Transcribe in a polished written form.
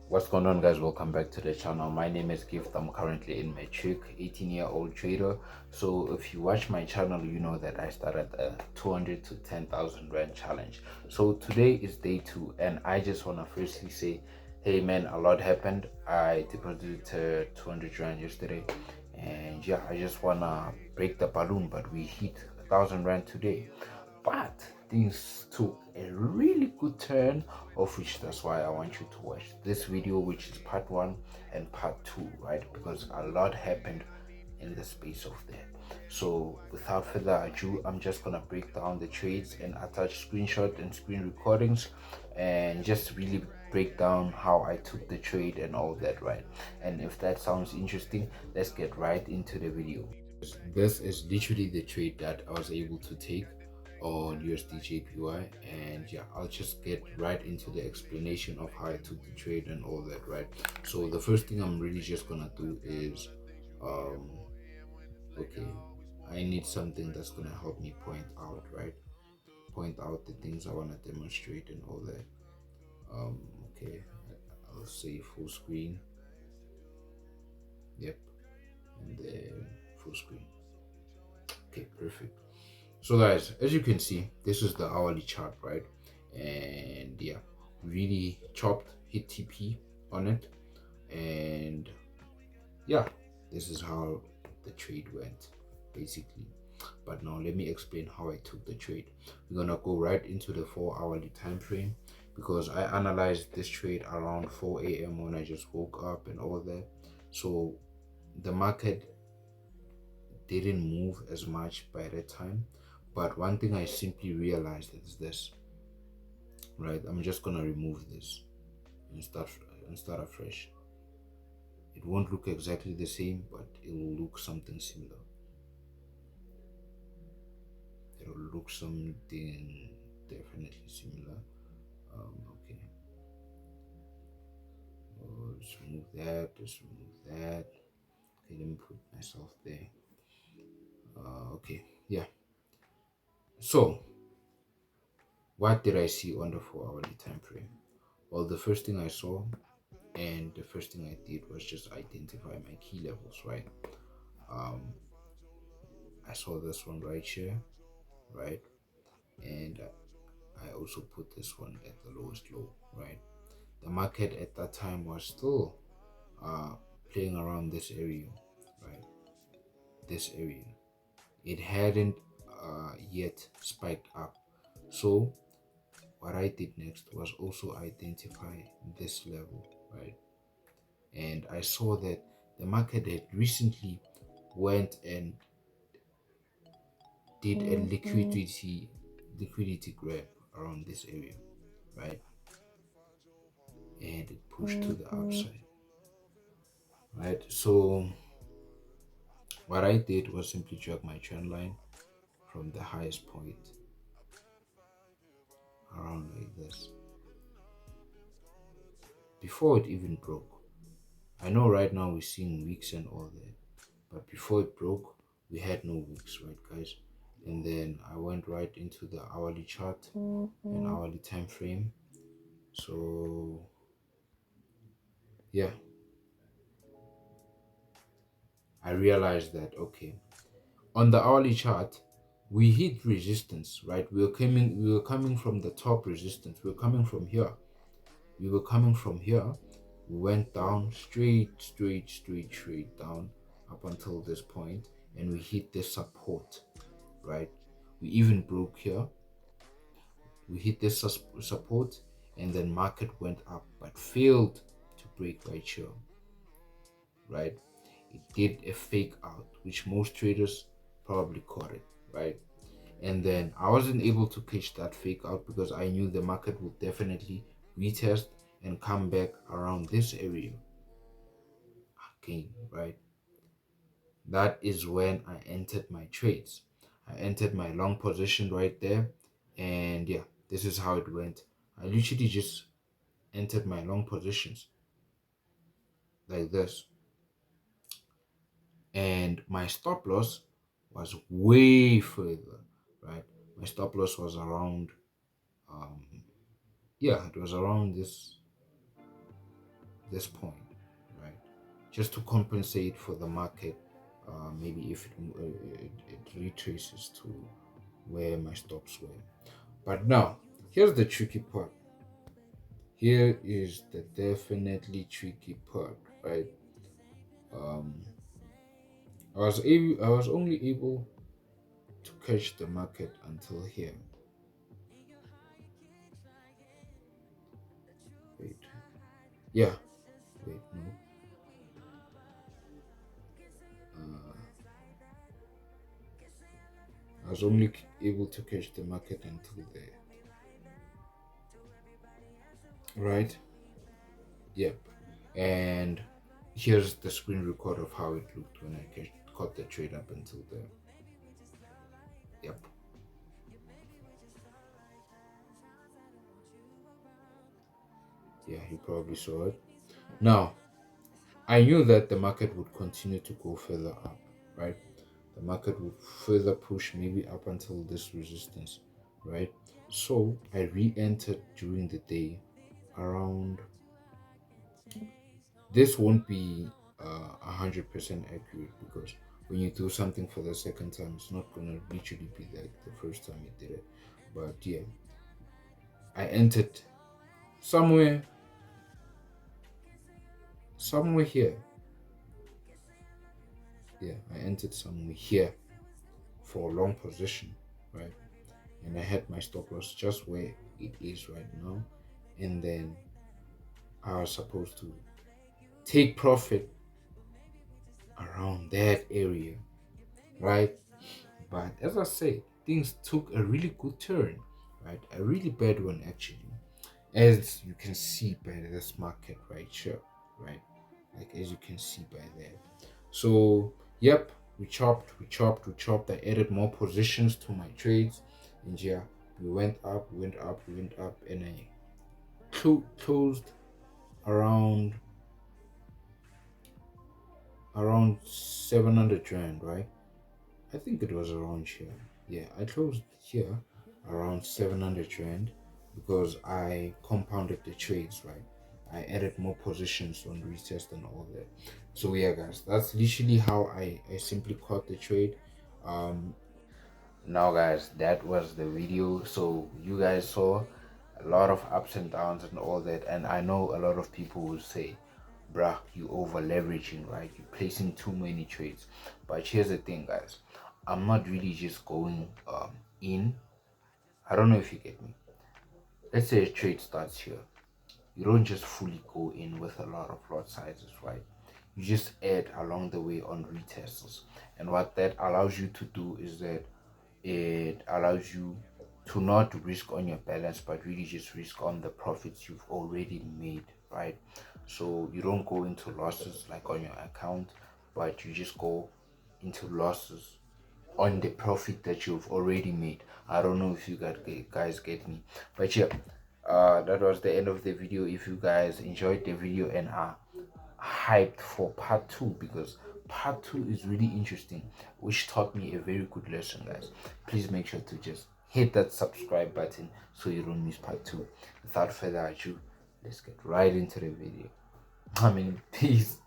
What's going on, guys? Welcome back to the channel. My name is Gift. I'm currently in matric, 18-year-old trader. So if you watch my channel, you know that I started a 200 to 10,000 rand challenge. So today is day 2, and I just want to firstly say, hey man, a lot happened. I deposited 200 rand yesterday, and yeah, I just want to break the balloon, but we hit 1,000 rand today. But things took a really good turn, of which that's why I want you to watch this video, which is part 1 and part 2, right? Because a lot happened in the space of that. So without further ado, I'm just gonna break down the trades and attach screenshot and screen recordings, and just really break down how I took the trade and all that, right? And if that sounds interesting, let's get right into the video. This is literally the trade that I was able to take on USD and yeah, I'll just get right into the explanation of how I took the trade and all that, right? So the first thing I'm really just gonna do is um okay, I need something that's gonna help me point out, right? Point out the things I want to demonstrate and all that. Okay, I'll say full screen. Yep, and then full screen. Okay, perfect. So guys, as you can see, this is the hourly chart, right? And yeah, really chopped, hit TP on it, and yeah, this is how the trade went basically. But now let me explain how I took the trade. We're gonna go right into the 4 hourly time frame, because I analyzed this trade around 4 a.m. when I just woke up and all that. So the market didn't move as much by that time. But one thing I simply realized is this, right? I'm just gonna remove this and start afresh. It won't look exactly the same, but it will look something similar. It will look something definitely similar. Okay. Oh, let's remove that. Let's remove that. Okay, let me put myself there. Okay, yeah. So, what did I see on the 4 hourly time frame? Well, the first thing I saw and the first thing I did was just identify my key levels, right? um I saw this one right here, right? And I also put this one at the lowest low, right? The market at that time was still uh playing around this area, right? This area, it hadn't yet spiked up. So what I did next was also identify this level, right? And I saw that the market had recently went and did a liquidity grab around this area, right? And it pushed to the upside, right? So what I did was simply drag my trend line from the highest point around like this before it even broke. I know right now we're seeing weeks and all that, but before it broke, we had no weeks, right, guys? And then I went right into the hourly chart and hourly time frame. So yeah, I realized that okay, on the hourly chart we hit resistance, right? We were coming from the top resistance. We were coming from here. We went down straight down up until this point, and we hit this support, right? We even broke here. We hit this support, and then market went up but failed to break right here, right? It did a fake out, which most traders probably caught it, right? And then I wasn't able to catch that fake out because I knew the market would definitely retest and come back around this area again, right? That is when I entered my trades. I entered my long position right there, and yeah, this is how it went. I literally just entered my long positions like this, and my stop loss was way further, right? My stop loss was around yeah, it was around this this point, right? Just to compensate for the market. Maybe if it retraces to where my stops were. But now, here's the tricky part. Here is the definitely tricky part, right? Um, I was only able to catch the market until here. Wait, yeah, wait, no. Uh, I was only able to catch the market until there, right? Yep. And here's the screen record of how it looked when I caught the trade up until there. Yep. Yeah, you probably saw it. Now, I knew that the market would continue to go further up, right? The market would further push maybe up until this resistance, right? So I re-entered during the day around. This won't be 100% accurate because when you do something for the second time, it's not gonna literally be like the first time you did it. But yeah, I entered somewhere, somewhere here. Yeah, I entered somewhere here for a long position, right? And I had my stop loss just where it is right now, and then I was supposed to take profit around that area, right? But as I said, things took a really good turn, right? A really bad one actually, as you can see by this market right here, right? Like as you can see by there. So yep, we chopped. I added more positions to my trades, and yeah, we went up, and I closed around 700 rand, right? I think it was around here. Yeah, I closed here around 700 rand because I compounded the trades, right? I added more positions on retest and all that. So yeah, guys, that's literally how I simply caught the trade. Um, Now guys, that was the video. So you guys saw a lot of ups and downs and all that, and I know a lot of people will say, bruh, you over leveraging, right? You're placing too many trades. But here's the thing, guys, I'm not really just going in. I don't know if you get me. Let's say a trade starts here. You don't just fully go in with a lot of lot sizes, right? You just add along the way on retests. And what that allows you to do is that it allows you to not risk on your balance, but really just risk on the profits you've already made, right? So you don't go into losses like on your account, but you just go into losses on the profit that you've already made. I don't know if you guys get me, but yeah, that was the end of the video. If you guys enjoyed the video and are hyped for part 2, because part 2 is really interesting, which taught me a very good lesson, guys, please make sure to just hit that subscribe button so you don't miss part 2. Without further ado, let's get right into the video. I mean, peace.